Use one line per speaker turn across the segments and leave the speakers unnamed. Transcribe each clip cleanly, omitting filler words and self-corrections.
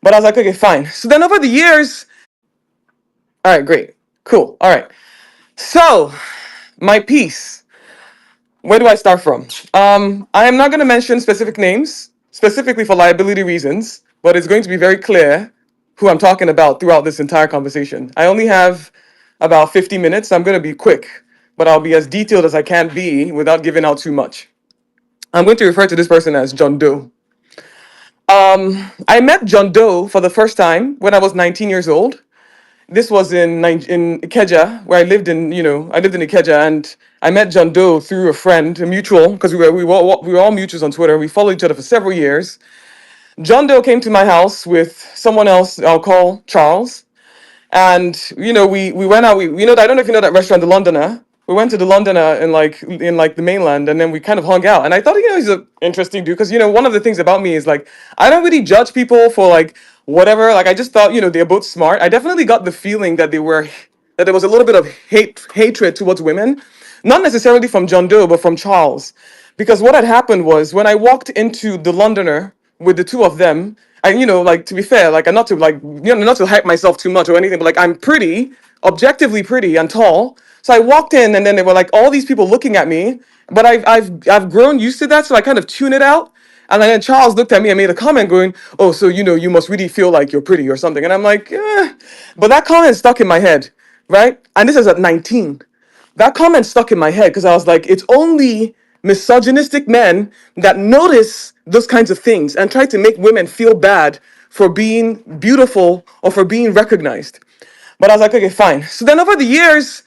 But I was like, okay, fine. So then over the years, all right, great, cool, all right. So my piece. Where do I start from? I am not going to mention specific names, specifically for liability reasons, but it's going to be very clear who I'm talking about throughout this entire conversation. I only have about 50 minutes. I'm going to be quick, but I'll be as detailed as I can be without giving out too much. I'm going to refer to this person as John Doe. I met John Doe for the first time when I was 19 years old. This was in Ikeja, where I lived in, I lived in Ikeja, and I met John Doe through a friend, a mutual, because we were all mutuals on Twitter. We followed each other for several years. John Doe came to my house with someone else I'll call Charles, and we went out. I don't know if you know that restaurant, the Londoner. We went to the Londoner in the mainland, and then we kind of hung out. And I thought, he's an interesting dude because one of the things about me is like I don't really judge people for like whatever. Like I just thought they're both smart. I definitely got the feeling that there was a little bit of hatred towards women, not necessarily from John Doe, but from Charles, because what had happened was when I walked into the Londoner with the two of them. And like to be fair, like not to not to hype myself too much or anything, but like I'm pretty, objectively pretty and tall. So I walked in, and then there were like all these people looking at me. But I've grown used to that, so I kind of tune it out. And then Charles looked at me and made a comment, going, "Oh, so you must really feel like you're pretty or something." And I'm like, eh. But that comment stuck in my head, right? And this is at 19. That comment stuck in my head because I was like, it's only misogynistic men that notice those kinds of things and try to make women feel bad for being beautiful or for being recognized. But I was like, okay, fine. So then over the years,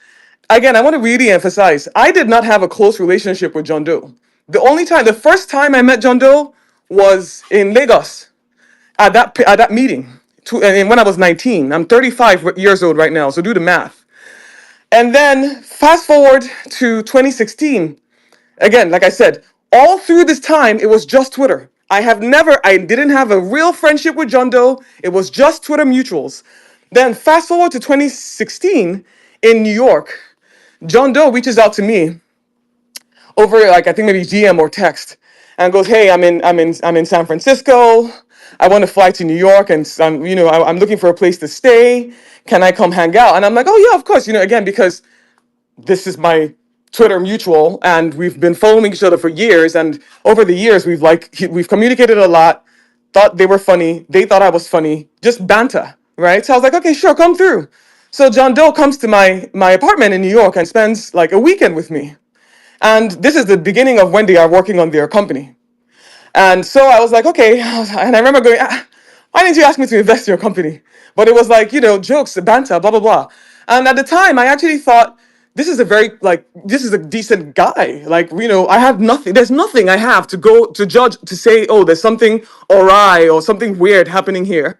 again, I want to really emphasize, I did not have a close relationship with John Doe. The first time I met John Doe was in Lagos at that meeting. And when I was 19, I'm 35 years old right now, so do the math. And then fast forward to 2016. Again, like I said, all through this time, it was just Twitter. I didn't have a real friendship with John Doe. It was just Twitter mutuals. Then fast forward to 2016 in New York. John Doe reaches out to me over like I think maybe DM or text and goes, "Hey, I'm in San Francisco. I want to fly to New York, and I'm looking for a place to stay. Can I come hang out?" And I'm like, "Oh yeah, of course." Again, because this is my Twitter mutual, and we've been following each other for years. And over the years, we've communicated a lot. Thought they were funny. They thought I was funny. Just banter, right? So I was like, okay, sure, come through. So John Doe comes to my apartment in New York and spends like a weekend with me. And this is the beginning of when they are working on their company. And so I was like, okay. And I remember going, why didn't you ask me to invest in your company? But it was like, jokes, banter, blah, blah, blah. And at the time, I actually thought, this is a decent guy. Like, I have nothing, there's nothing I have to go to judge, to say, oh, there's something awry or something weird happening here.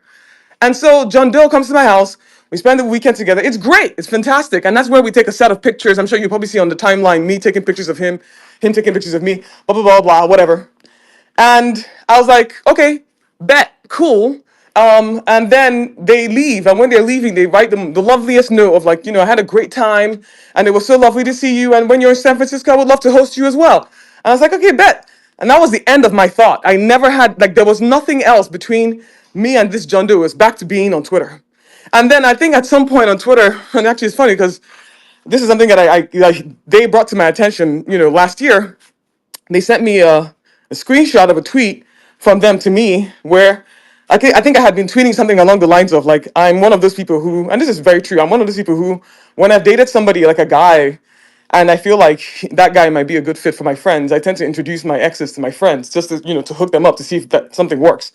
And so John Doe comes to my house. We spend the weekend together. It's great. It's fantastic. And that's where we take a set of pictures. I'm sure you probably see on the timeline me taking pictures of him taking pictures of me, blah, blah, blah, blah, whatever. And I was like, okay, bet, cool. And then they leave. And when they're leaving, they write them the loveliest note of like, I had a great time and it was so lovely to see you. And when you're in San Francisco, I would love to host you as well. And I was like, okay, bet. And that was the end of my thought. I never had, like, there was nothing else between me and this John Doe. It was back to being on Twitter. And then I think at some point on Twitter, and actually it's funny because this is something that they brought to my attention, last year. They sent me a screenshot of a tweet from them to me where I think I had been tweeting something along the lines of like, I'm one of those people who, and this is very true, I'm one of those people who, when I've dated somebody like a guy, and I feel like that guy might be a good fit for my friends, I tend to introduce my exes to my friends just to, to hook them up to see if that something works.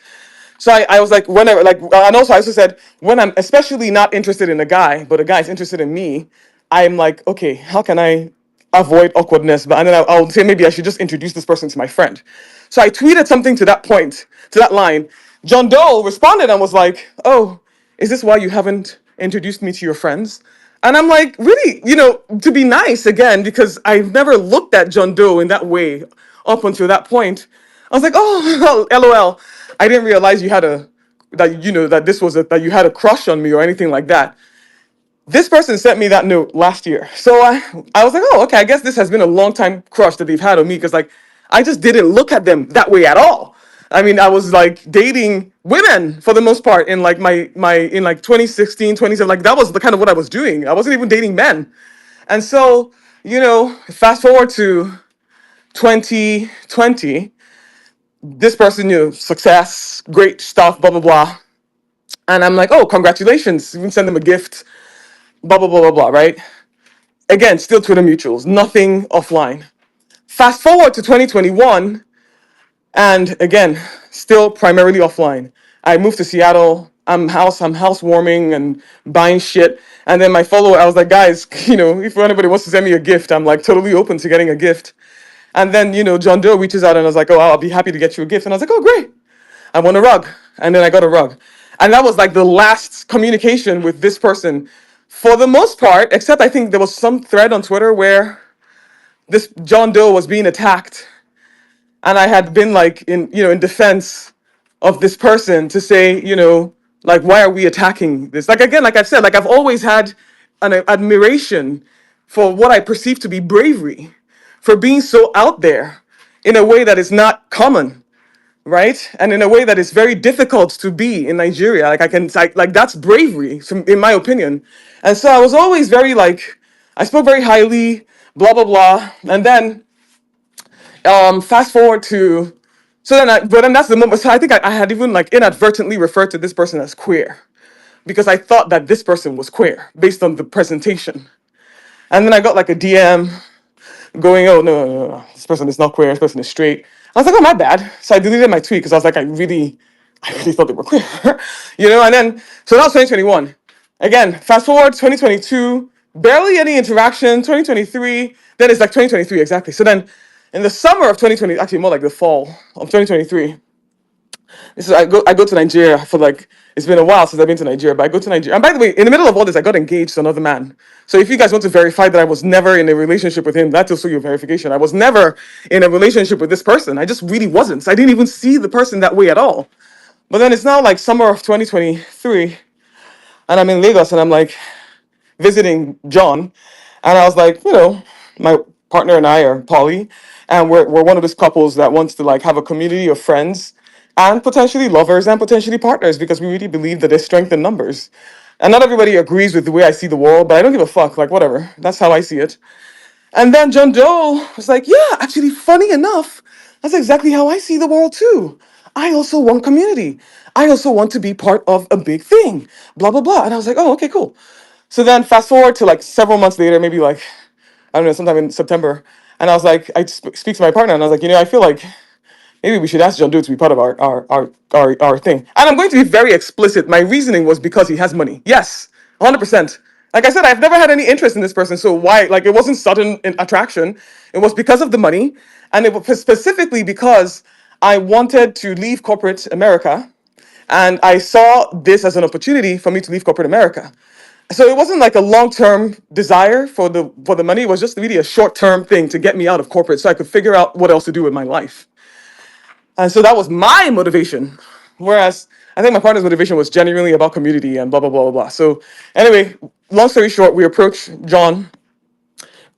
So I was like, whenever, like, and also I also said, when I'm especially not interested in a guy, but a guy's interested in me, I'm like, okay, how can I avoid awkwardness? But and then I'll say maybe I should just introduce this person to my friend. So I tweeted something to that point, to that line. John Doe responded and was like, "Oh, is this why you haven't introduced me to your friends?" And I'm like, really, to be nice again, because I've never looked at John Doe in that way up until that point. I was like, oh, LOL. I didn't realize you had that this was that you had a crush on me or anything like that. This person sent me that note last year. So I was like, oh, okay, I guess this has been a long time crush that they've had on me because like I just didn't look at them that way at all. I mean, I was like dating women for the most part in like my in like 2016, 2017. Like that was the kind of what I was doing. I wasn't even dating men. And so, fast forward to 2020, this person, success, great stuff, blah blah blah. And I'm like, oh, congratulations. You can send them a gift, blah blah blah blah blah, right? Again, still Twitter mutuals, nothing offline. Fast forward to 2021, and again, still primarily offline. I moved to Seattle. I'm housewarming and buying shit. And then my follower, I was like, guys, if anybody wants to send me a gift, I'm like totally open to getting a gift. And then, John Doe reaches out and I was like, oh, I'll be happy to get you a gift. And I was like, oh, great. I want a rug. And then I got a rug. And that was like the last communication with this person for the most part, except I think there was some thread on Twitter where this John Doe was being attacked. And I had been like in defense of this person to say, like, why are we attacking this? Like, again, like I've said, like I've always had an admiration for what I perceive to be bravery, for being so out there in a way that is not common, right? And in a way that is very difficult to be in Nigeria. Like like that's bravery, in my opinion. And so I was always very like, I spoke very highly, blah blah blah. And then fast forward to, but then that's the moment. So I think I had even like inadvertently referred to this person as queer because I thought that this person was queer based on the presentation. And then I got like a DM going, oh, no, no, no, no, this person is not queer, this person is straight. I was like, oh, my bad. So I deleted my tweet because I was like, I really thought they were queer. And then, so that was 2021. Again, fast forward 2022, barely any interaction, 2023, then it's like 2023, exactly. So then in the summer of 2020, actually more like the fall of 2023, this is I go to Nigeria for like it's been a while since I've been to Nigeria, but I go to Nigeria. And by the way, in the middle of all this, I got engaged to another man. So if you guys want to verify that I was never in a relationship with him, that's also your verification. I was never in a relationship with this person. I just really wasn't. So I didn't even see the person that way at all. But then it's now like summer of 2023, and I'm in Lagos and I'm like visiting John, and I was like, my partner and I are poly, and we're one of those couples that wants to like have a community of friends and potentially lovers and potentially partners because we really believe that there's strength in numbers. And not everybody agrees with the way I see the world, but I don't give a fuck. Like whatever, that's how I see it. And then John Doe was like, yeah, actually, funny enough, that's exactly how I see the world too. I also want community. I also want to be part of a big thing. Blah blah blah. And I was like, oh, okay, cool. So then fast forward to like several months later, maybe like, I don't know, sometime in September. And I was like, speak to my partner and I was like, I feel like maybe we should ask John Doe to be part of our thing. And I'm going to be very explicit. My reasoning was because he has money. Yes, 100%. Like I said, I've never had any interest in this person. So why, like it wasn't sudden attraction. It was because of the money. And it was specifically because I wanted to leave corporate America. And I saw this as an opportunity for me to leave corporate America. So it wasn't like a long-term desire for the money. It was just really a short-term thing to get me out of corporate so I could figure out what else to do with my life. And so that was my motivation. Whereas I think my partner's motivation was genuinely about community and blah, blah, blah, blah, blah. So anyway, long story short, we approached John.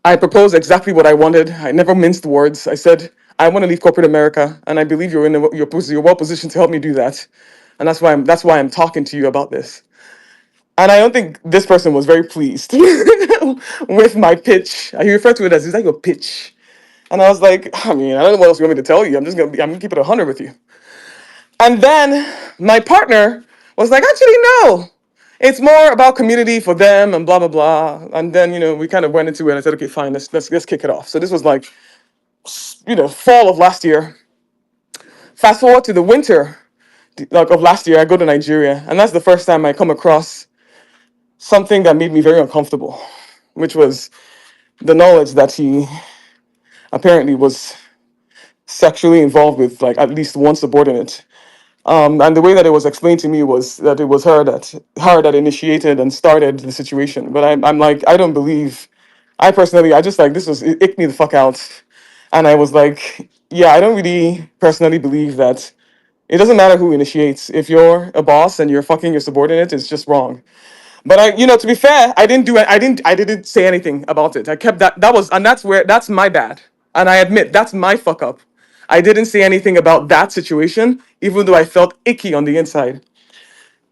I proposed exactly what I wanted. I never minced words. I said, I want to leave corporate America, and I believe you're well positioned to help me do that. And that's why I'm talking to you about this. And I don't think this person was very pleased with my pitch. He referred to it as, is that your pitch? And I was like, I mean, I don't know what else you want me to tell you. I'm gonna keep it 100 with you. And then my partner was like, actually, no. It's more about community for them and blah blah blah. And then we kind of went into it and I said, okay, fine, let's kick it off. So this was like fall of last year. Fast forward to the winter like of last year, I go to Nigeria, and that's the first time I come across something that made me very uncomfortable, which was the knowledge that he apparently was sexually involved with like at least one subordinate. And the way that it was explained to me was that it was her that initiated and started the situation. But I'm like, I don't believe. I personally, I just like this was it icked me the fuck out, and I was like, yeah, I don't really personally believe that. It doesn't matter who initiates. If you're a boss and you're fucking your subordinate, it's just wrong. But to be fair, I didn't do it. I didn't say anything about it. I kept that. And that's my bad. And I admit that's my fuck up. I didn't say anything about that situation. even though I felt icky on the inside.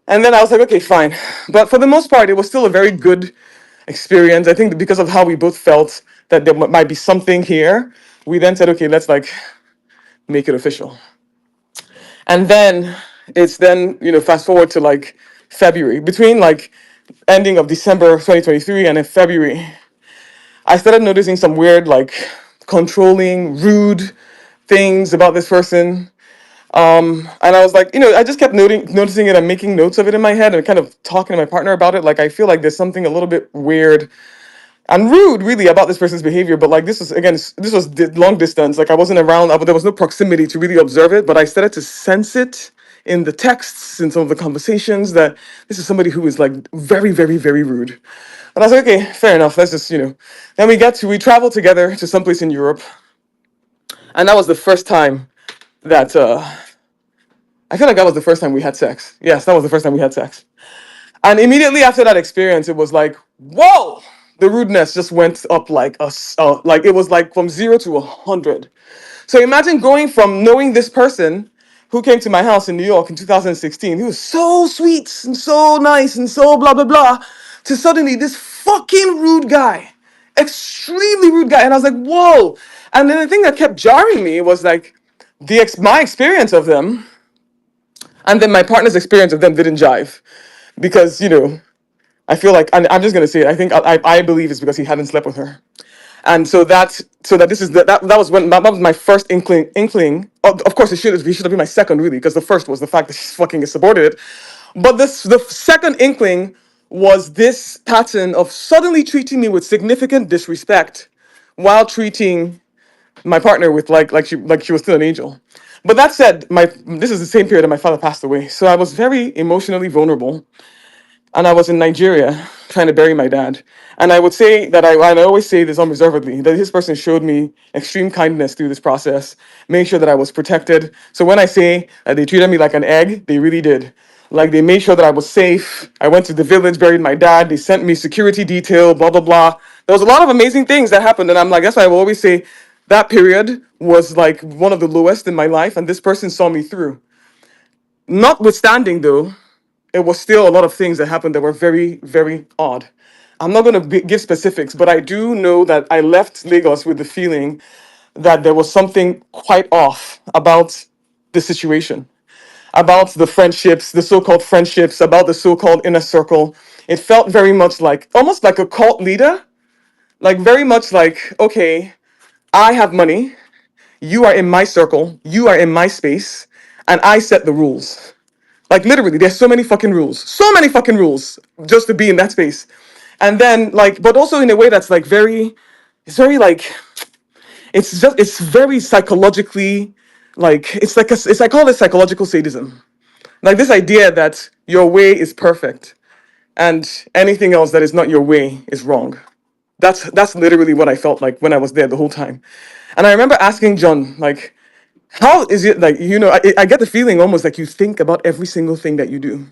And then I was like, okay, fine. But for the most part, it was still a very good experience. I think because of how we both felt that there might be something here, we then said, okay, let's like make it official. And then it's then, fast forward to like February. Between like ending of December 2023 and in February, I started noticing some weird, like controlling, rude things about this person. And I was like, I just kept noticing it and making notes of it in my head and kind of talking to my partner about it. Like, I feel like there's something a little bit weird and rude, really, about this person's behavior. But like, this was long distance. Like, I wasn't around, there was no proximity to really observe it. But I started to sense it in the texts, in some of the conversations, that this is somebody who is like very, very, very rude. And I was like, okay, fair enough. Let's just, Then we traveled together to someplace in Europe. And that was the first time that, I feel like that was the first time we had sex. Yes, that was the first time we had sex. And immediately after that experience, it was like, whoa, the rudeness just went up like like it was like from 0 to 100. So imagine going from knowing this person who came to my house in New York in 2016, who was so sweet and so nice and so blah, blah, blah, to suddenly this fucking rude guy, extremely rude guy. And I was like, whoa. And then the thing that kept jarring me was like my experience of them and then my partner's experience of them didn't jive because I feel like, and I'm just gonna say it, I think I believe it's because he hadn't slept with her. And so that this is that was when that was my first inkling. Of course, it should have been my second, really, because the first was the fact that she's fucking insubordinate. But the second inkling was this pattern of suddenly treating me with significant disrespect while treating my partner with like she was still an angel. But that said, my this is the same period that my father passed away, so I was very emotionally vulnerable, and I was in Nigeria trying to bury my dad. And I would say that and I always say this unreservedly, that this person showed me extreme kindness through this process, made sure that I was protected. So when I say that they treated me like an egg, they really did. Like, they made sure that I was safe. I went to the village, buried my dad. They sent me security detail, blah, blah, blah. There was a lot of amazing things that happened. And I'm like, that's why I will always say that period was like one of the lowest in my life. And this person saw me through. Notwithstanding, though, it was still a lot of things that happened that were very, very odd. I'm not going to give specifics, but I do know that I left Lagos with the feeling that there was something quite off about the situation, about the friendships, the so called friendships, about the so called inner circle. It felt very much like almost like a cult leader, like very much like, okay, I have money, you are in my circle, you are in my space, and I set the rules. Like, literally, there's so many fucking rules just to be in that space. And then like, but also in a way that's like it's very like, it's very psychologically, like, I call it psychological sadism. Like, this idea that your way is perfect and anything else that is not your way is wrong. That's literally what I felt like when I was there the whole time. And I remember asking John, like, how is it like, I get the feeling almost like you think about every single thing that you do.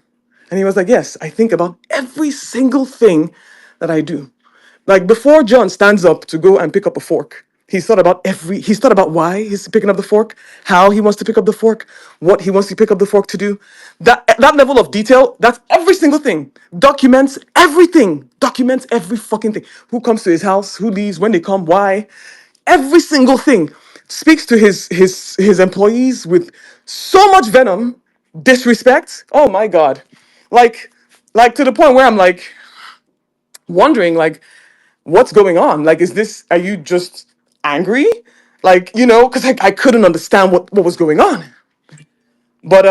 And he was like, yes, I think about every single thing that I do. Like, before John stands up to go and pick up a fork, he's thought about why he's picking up the fork, how he wants to pick up the fork, what he wants to pick up the fork to do. That level of detail, that's every single thing. Documents everything. Documents every fucking thing. Who comes to his house, who leaves, when they come, why. Every single thing. Speaks to his employees with so much venom, disrespect. Oh my god. Like like to the point where I'm like wondering, like, what's going on? Like, are you just angry? Like, because I couldn't understand what was going on. But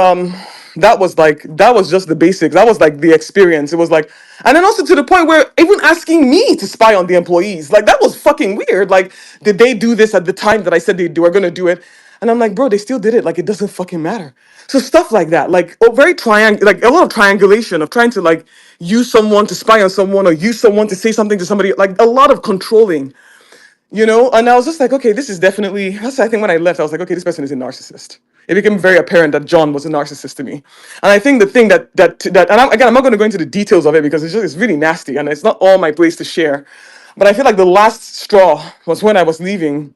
that was just the basics. That was like the experience. It was like, and then also to the point where even asking me to spy on the employees, like, that was fucking weird. Like, did they do this at the time that I said were gonna do it? And I'm like, bro, they still did it. Like, it doesn't fucking matter. So stuff like that, like, very like a lot of triangulation of trying to like use someone to spy on someone or use someone to say something to somebody, like a lot of controlling. And I was just like, okay, this is definitely, that's, I think when I left, I was like, okay, this person is a narcissist. It became very apparent that John was a narcissist to me. And I think the thing and again, I'm not going to go into the details of it because it's really nasty and it's not all my place to share. But I feel like the last straw was when I was leaving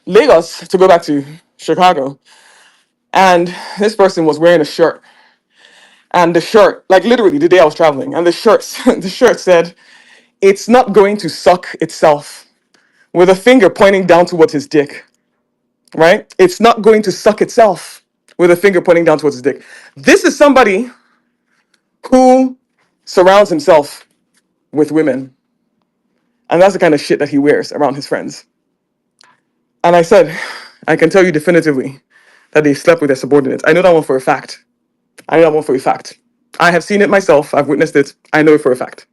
Lagos to go back to Chicago. And this person was wearing a shirt. And the shirt, like literally the day I was traveling, and the shirt, the shirt said, "It's not going to suck itself," with a finger pointing down towards his dick, right? It's not going to suck itself, with a finger pointing down towards his dick. This is somebody who surrounds himself with women. And that's the kind of shit that he wears around his friends. And I said, I can tell you definitively that they slept with their subordinates. I know that one for a fact. I know that one for a fact. I have seen it myself. I've witnessed it. I know it for a fact.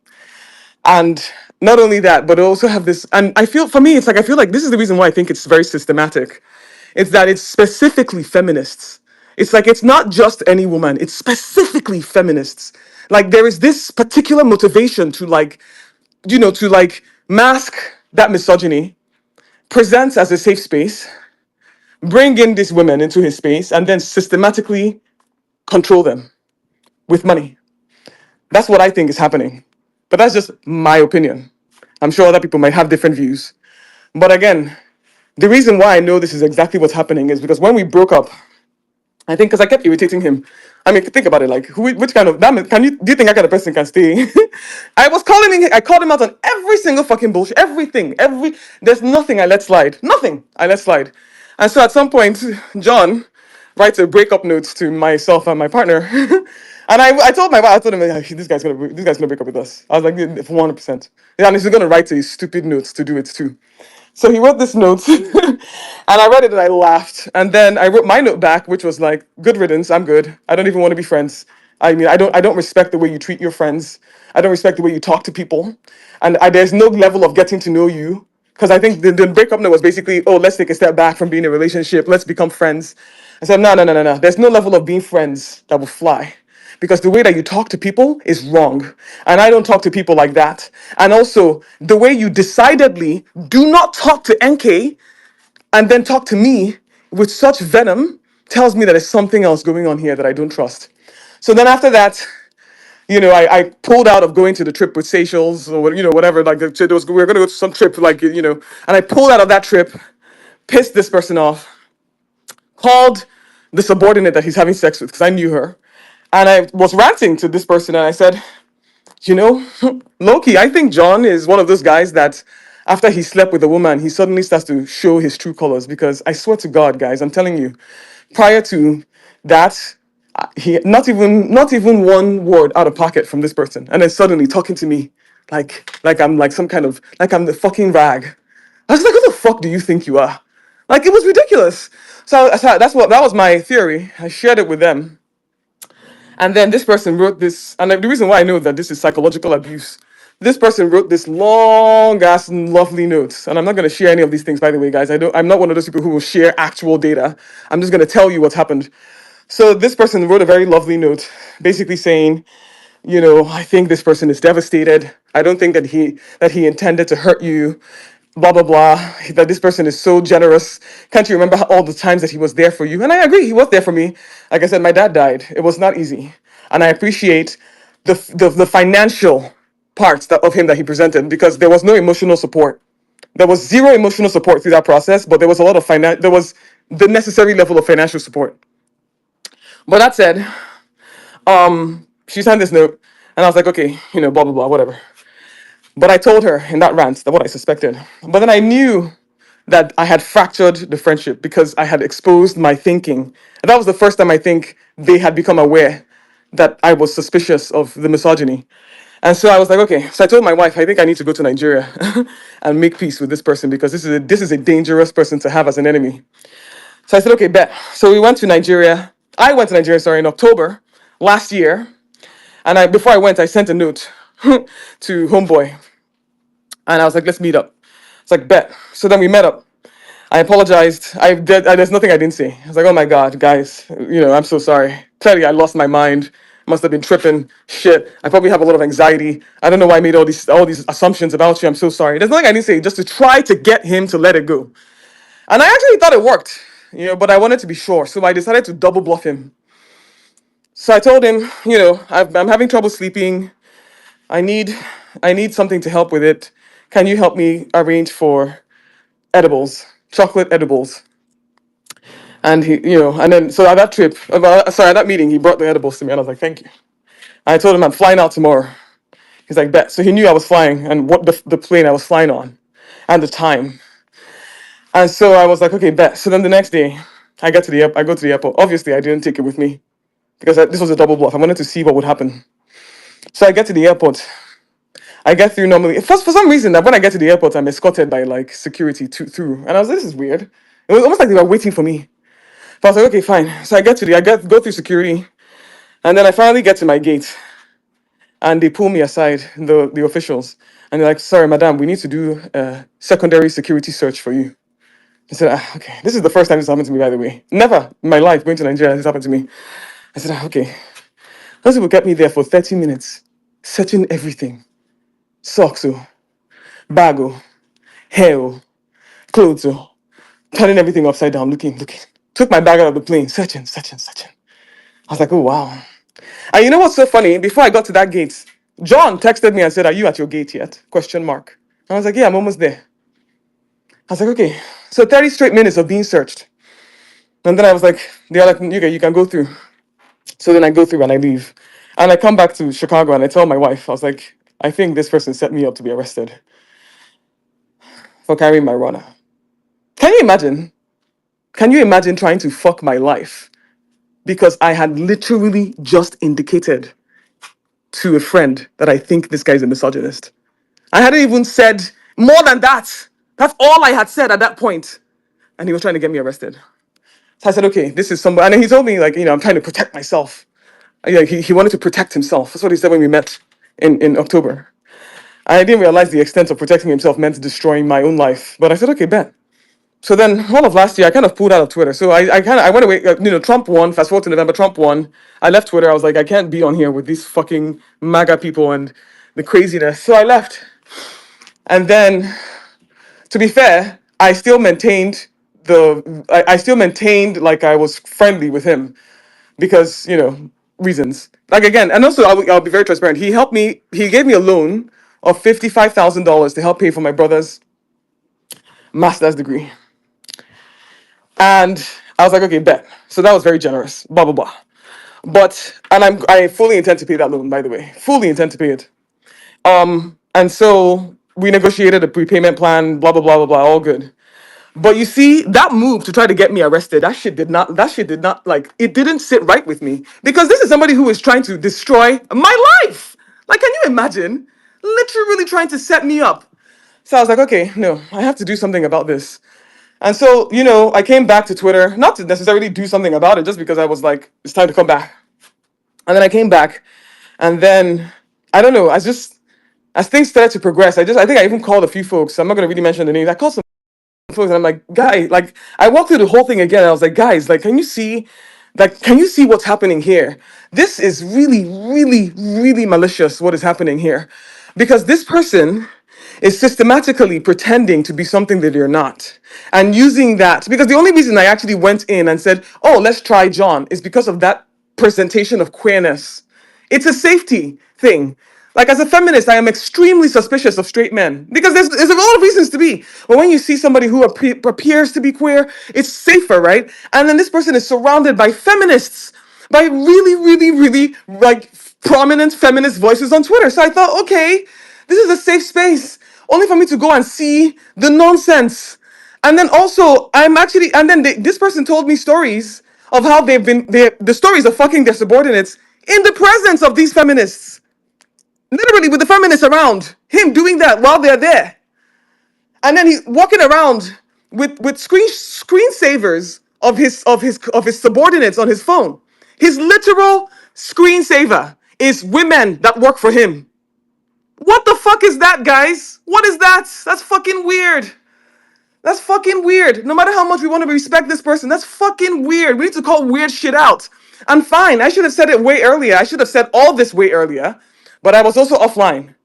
And not only that, but I also have this, and I feel, for me, it's like, I feel like this is the reason why I think it's very systematic. It's that it's specifically feminists. It's like, it's not just any woman, it's specifically feminists. Like, there is this particular motivation to, like, to like mask that misogyny, presents as a safe space, bring in these women into his space, and then systematically control them with money. That's what I think is happening. But that's just my opinion. I'm sure other people might have different views. But again, the reason why I know this is exactly what's happening is because when we broke up, I think because I kept irritating him. I mean, think about it. Like, which kind of can you? Do you think that kind of person can stay? I was calling him. I called him out on every single fucking bullshit. Everything. There's nothing I let slide. Nothing I let slide. And so at some point, John writes a breakup note to myself and my partner. And I told my wife, I told him, "Yeah, this guy's gonna break up with us." I was like, 100%. And he's gonna write a stupid notes to do it too. So he wrote this note, and I read it and I laughed. And then I wrote my note back, which was like, "Good riddance. I'm good. I don't even want to be friends. I mean, I don't respect the way you treat your friends. I don't respect the way you talk to people, and there's no level of getting to know you." Because I think the breakup note was basically, "Oh, let's take a step back from being in a relationship. Let's become friends." I said, "No, no, no, no, no. There's no level of being friends that will fly." Because the way that you talk to people is wrong. And I don't talk to people like that. And also, the way you decidedly do not talk to NK and then talk to me with such venom tells me that there's something else going on here that I don't trust. So then after that, I pulled out of going to the trip with Seychelles or whatever. Like we were going to go to some trip, like and I pulled out of that trip, pissed this person off, called the subordinate that he's having sex with because I knew her, and I was ranting to this person, and I said, you know, Loki, I think John is one of those guys that after he slept with a woman, he suddenly starts to show his true colors. Because I swear to God, guys, I'm telling you, prior to that, he not even one word out of pocket from this person, and then suddenly talking to me like I'm like some kind of like I'm the fucking rag. I was like, who the fuck do you think you are? Like it was ridiculous. So that was my theory. I shared it with them. And then this person wrote this, and the reason why I know that this is psychological abuse, this person wrote this long ass lovely note. And I'm not going to share any of these things, by the way, guys. I'm not one of those people who will share actual data. I'm just going to tell you what's happened. So this person wrote a very lovely note, basically saying, I think this person is devastated. I don't think that he intended to hurt you. Blah blah blah. That this person is so generous. Can't you remember all the times that he was there for you? And I agree, he was there for me. Like I said, my dad died. It was not easy, and I appreciate the financial parts of him that he presented because there was no emotional support. There was zero emotional support through that process, but there was a lot of There was the necessary level of financial support. But that said, she signed this note, and I was like, okay, blah blah blah, whatever. But I told her in that rant that what I suspected. But then I knew that I had fractured the friendship because I had exposed my thinking. And that was the first time I think they had become aware that I was suspicious of the misogyny. And so I was like, okay. So I told my wife, I think I need to go to Nigeria and make peace with this person because this is a dangerous person to have as an enemy. So I said, okay, bet. So we went to Nigeria. I went to Nigeria, sorry, in October last year. And before I went, I sent a note to Homeboy. And I was like, let's meet up. It's like, bet. So then we met up. I apologized. There's nothing I didn't say. I was like, oh my God, guys, I'm so sorry. Clearly, I lost my mind. Must have been tripping. Shit. I probably have a lot of anxiety. I don't know why I made all these assumptions about you. I'm so sorry. There's nothing I didn't say, just to try to get him to let it go. And I actually thought it worked, but I wanted to be sure. So I decided to double bluff him. So I told him, I'm having trouble sleeping. I need I need something to help with it. Can you help me arrange for edibles, chocolate edibles? And and then so at that trip, sorry, at that meeting, he brought the edibles to me, and I was like, thank you. I told him I'm flying out tomorrow. He's like, bet. So he knew I was flying and what the plane I was flying on and the time. And so I was like, okay, bet. So then the next day, I go to the airport. Obviously, I didn't take it with me because this was a double bluff. I wanted to see what would happen. So I get to the airport. I get through normally. For some reason, that when I get to the airport, I'm escorted by like security through. And I was like, this is weird. It was almost like they were waiting for me. But I was like, okay, fine. So go through security. And then I finally get to my gate. And they pull me aside, the officials. And they're like, sorry, madam, we need to do a secondary security search for you. I said, okay, this is the first time this happened to me, by the way. Never in my life going to Nigeria has this happened to me. I said, okay. Those people kept me there for 30 minutes, searching everything. Socks, oh, bag, oh, hair, oh, clothes, oh, turning everything upside down, looking. Took my bag out of the plane, searching. I was like, oh, wow. And you know what's so funny? Before I got to that gate, John texted me and said, are you at your gate yet? Question mark. I was like, yeah, I'm almost there. I was like, okay. So 30 straight minutes of being searched. And then I was like, they're like, okay, you can go through. So then I go through and I leave. And I come back to Chicago and I tell my wife, I was like, I think this person set me up to be arrested for carrying marijuana. Can you imagine? Can you imagine trying to fuck my life? Because I had literally just indicated to a friend that I think this guy's a misogynist. I hadn't even said more than that. That's all I had said at that point. And he was trying to get me arrested. So I said, okay, this is somebody. And then he told me, like, I'm trying to protect myself. Yeah, he wanted to protect himself. That's what he said when we met in October. I didn't realize the extent of protecting himself meant destroying my own life. But I said, okay, bet. So then all of last year, I kind of pulled out of Twitter. So I went away, Trump won, fast forward to November, Trump won. I left Twitter. I was like, I can't be on here with these fucking MAGA people and the craziness. So I left. And then, to be fair, I still maintained like I was friendly with him because, reasons. Like again, and also I'll be very transparent. He gave me a loan of $55,000 to help pay for my brother's master's degree. And I was like, okay, bet. So that was very generous, blah, blah, blah. I fully intend to pay that loan, by the way. Fully intend to pay it. And so we negotiated a prepayment plan, blah, blah, blah, blah, blah, all good. But you see, that move to try to get me arrested, that shit did not, like, it didn't sit right with me. Because this is somebody who is trying to destroy my life. Like, can you imagine? Literally trying to set me up. So I was like, okay, no, I have to do something about this. And so, I came back to Twitter, not to necessarily do something about it, just because I was like, it's time to come back. And then I came back, and then, I don't know, as things started to progress, I think I even called a few folks. I'm not going to really mention the names. I called some folks, and I'm like, guy, like, I walked through the whole thing again, and I was like, guys, like, can you see what's happening here? This is really, really, really malicious, what is happening here. Because this person is systematically pretending to be something that they're not. And using that, because the only reason I actually went in and said, oh, let's try John, is because of that presentation of queerness. It's a safety thing. Like as a feminist, I am extremely suspicious of straight men because there's a lot of reasons to be. But when you see somebody who appears to be queer, it's safer, right? And then this person is surrounded by feminists, by really, really, really like prominent feminist voices on Twitter. So I thought, okay, this is a safe space, only for me to go and see the nonsense. And then also, this person told me stories of how the stories of fucking their subordinates in the presence of these feminists. Literally with the feminists around, him doing that while they're there. And then he's walking around with screensavers of his subordinates on his phone. His literal screensaver is women that work for him. What the fuck is that, guys? What is that? That's fucking weird. That's fucking weird. No matter how much we want to respect this person, that's fucking weird. We need to call weird shit out. I'm fine. I should have said it way earlier. I should have said all this way earlier. But I was also offline.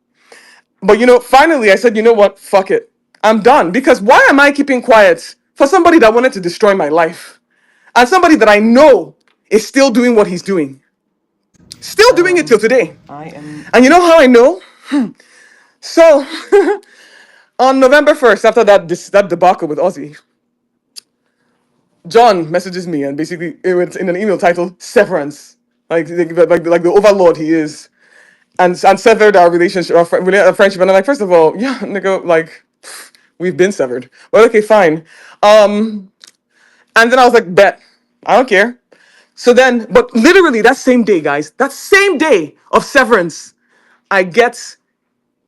But finally I said, you know what? Fuck it. I'm done. Because why am I keeping quiet for somebody that wanted to destroy my life? And somebody that I know is still doing what he's doing. Still doing it till today. And you know how I know? So, on November 1st, after that debacle with Ozzy, John messages me, and basically it was in an email titled "Severance," like the overlord he is, and severed our relationship, our friendship. And I'm like, first of all, yeah, nigga, like we've been severed. Well, okay, fine. And then I was like, bet, I don't care. So then, but literally that same day, guys, that same day of severance, I get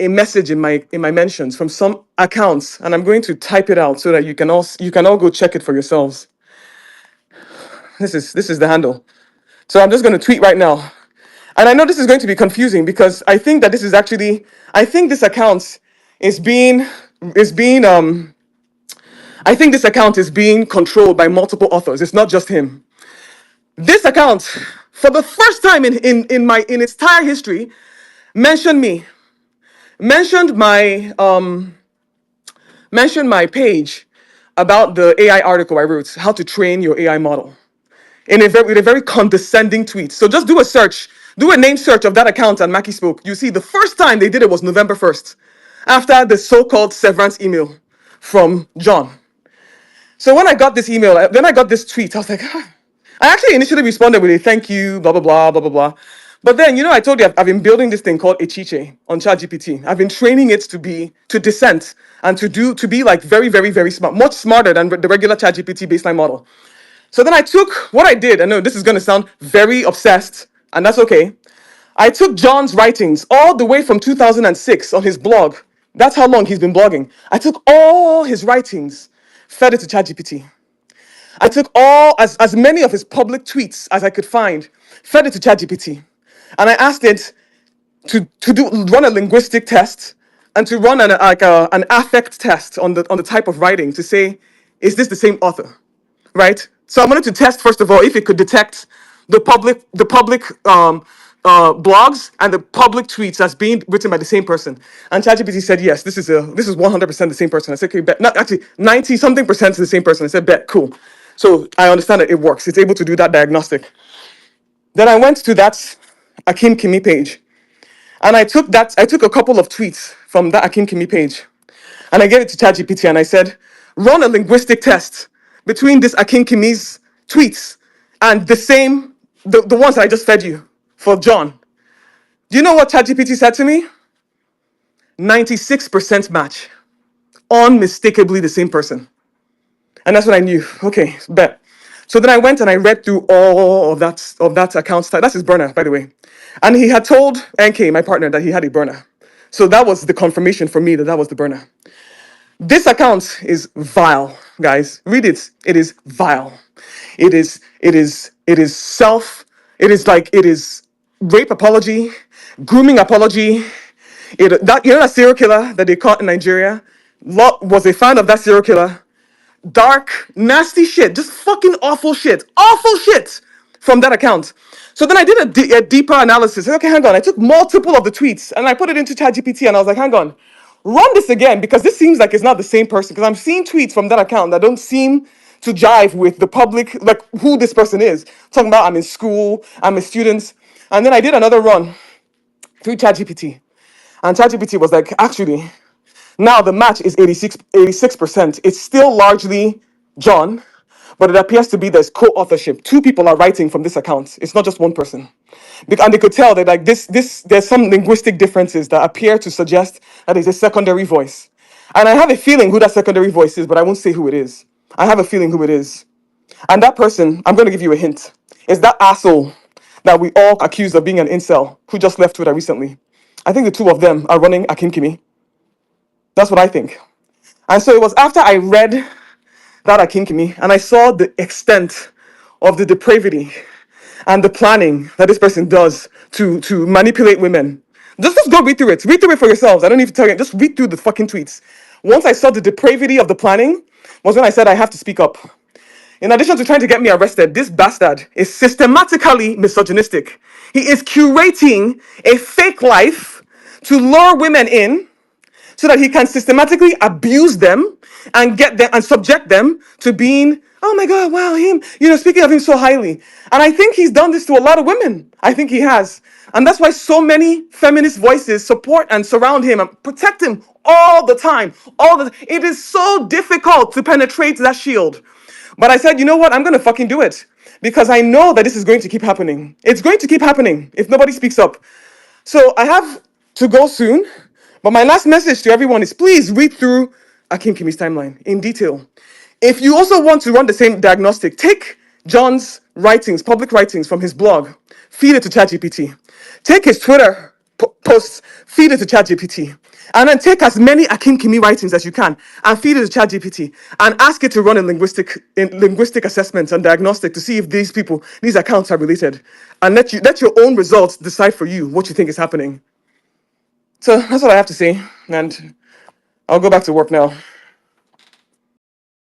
a message in my mentions from some accounts, and I'm going to type it out so that you can all go check it for yourselves. This is the handle. So I'm just going to tweet right now. And I know this is going to be confusing because I think that this is actually I think this account is being is being I think this account is being controlled by multiple authors. It's not just him. This account, for the first time in its entire history, mentioned me, mentioned my page about the AI article I wrote, how to train your AI model, with a very condescending tweet. So just do a search, do a name search of that account and Mackie Spoke. You see, the first time they did it was November 1st, after the so-called severance email from John. So when I got this email, then I got this tweet, I was like, "Ah." I actually initially responded with a thank you, blah, blah, blah, blah, blah, blah. But then, I told you I've been building this thing called Echiche on ChatGPT. I've been training it to dissent and to be like very, very, very smart, much smarter than the regular ChatGPT baseline model. So then I took what I did. I know this is going to sound very obsessed, and that's okay. I took John's writings all the way from 2006 on his blog. That's how long he's been blogging. I took all his writings, fed it to ChatGPT. I took as many of his public tweets as I could find, fed it to ChatGPT, and I asked it to run a linguistic test and to run an affect test on the type of writing to say, is this the same author, right? So I wanted to test first of all if it could detect the public blogs and the public tweets as being written by the same person. And ChatGPT said yes, this is 100% the same person. I said okay, bet. Not actually 90 something percent is the same person. I said bet, cool. So I understand that it works. It's able to do that diagnostic. Then I went to that Akim Kimi page, and I took a couple of tweets from that Akim Kimi page, and I gave it to ChatGPT, and I said, run a linguistic test between this Akin Kimi's tweets and the ones that I just fed you for John. Do you know what ChatGPT said to me? 96% match. Unmistakably the same person. And that's what I knew. Okay, bet. So then I went and I read through all of that account style. That's his burner, by the way. And he had told NK, my partner, that he had a burner. So that was the confirmation for me that that was the burner. This account is vile, guys. Read it. It is vile. It is rape apology, grooming apology. That serial killer that they caught in Nigeria, Lot was a fan of that serial killer. Dark, nasty shit, just fucking awful shit from that account. So then I did a deeper analysis. Okay, hang on. I took multiple of the tweets and I put it into ChatGPT and I was like, hang on, run this again because this seems like it's not the same person. Because I'm seeing tweets from that account that don't seem to jive with the public, like who this person is. Talking about I'm in school, I'm a student. And then I did another run through ChatGPT. And ChatGPT was like, actually, now the match is 86%. It's still largely John, but it appears to be there's co-authorship. Two people are writing from this account. It's not just one person. And they could tell that like there's some linguistic differences that appear to suggest that there's a secondary voice. And I have a feeling who that secondary voice is, but I won't say who it is. I have a feeling who it is. And that person, I'm going to give you a hint, is that asshole that we all accused of being an incel who just left Twitter recently. I think the two of them are running Akim Kimi. That's what I think. And so it was after I read that Akinkimi and I saw the extent of the depravity and the planning that this person does to manipulate women. Just go read through it. Read through it for yourselves. I don't need to tell you. Just read through the fucking tweets. Once I saw the depravity of the planning was when I said I have to speak up. In addition to trying to get me arrested, this bastard is systematically misogynistic. He is curating a fake life to lure women in so that he can systematically abuse them and get them and subject them to being, oh my God, wow, him, speaking of him so highly. And I think he's done this to a lot of women. I think he has. And that's why so many feminist voices support and surround him and protect him all the time. It is so difficult to penetrate that shield. But I said, you know what? I'm going to fucking do it because I know that this is going to keep happening. It's going to keep happening if nobody speaks up. So I have to go soon. But my last message to everyone is please read through Akim Kimi's timeline in detail. If you also want to run the same diagnostic, take John's writings, public writings from his blog, feed it to ChatGPT. Take his Twitter posts, feed it to ChatGPT. And then take as many Akim Kimi writings as you can and feed it to ChatGPT and ask it to run a linguistic assessment and diagnostic to see if these people, these accounts are related. And let your own results decide for you what you think is happening. So that's what I have to say. And I'll go back to work now.